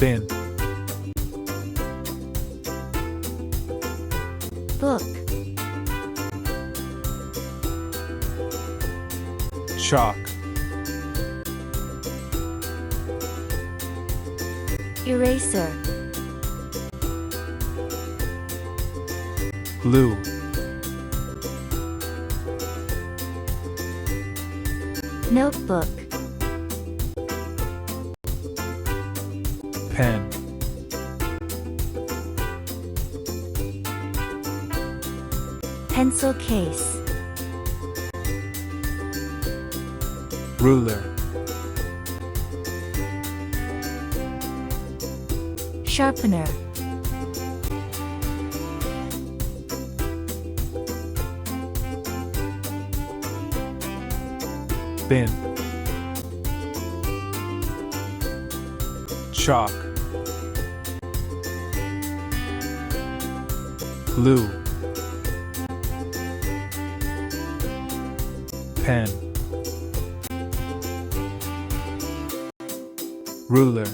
bin, book, chalk, eraser, glue, notebook, pen, pencil case, ruler, sharpener, bin, chalk, glue, pen, ruler,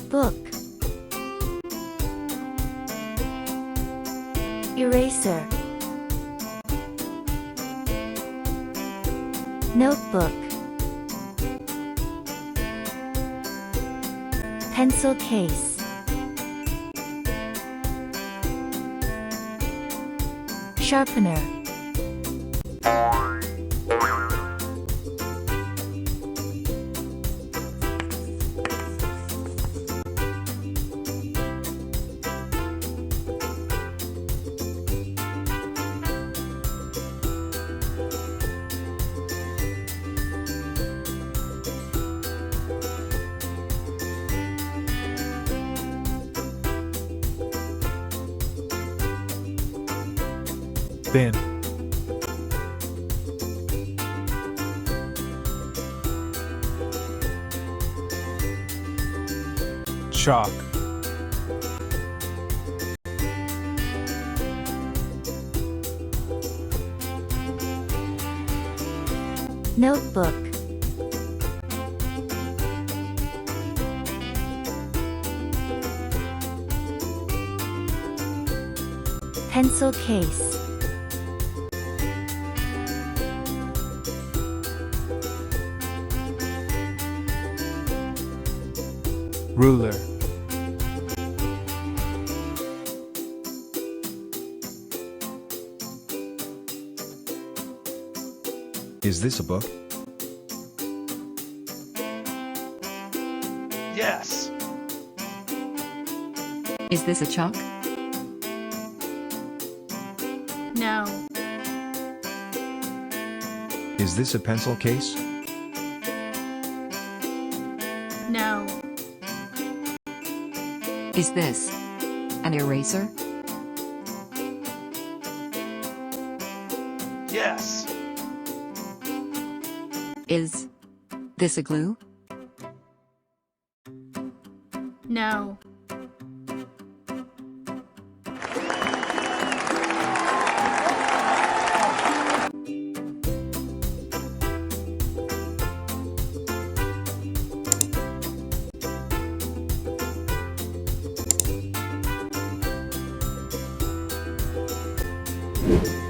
book, eraser, notebook, pencil case, sharpener, bin, chalk, notebook, pencil case, ruler, Is this a book? Yes. Is this a chalk? No. Is this a pencil case? No. Is this an eraser? Yes. Is this a glue? No. You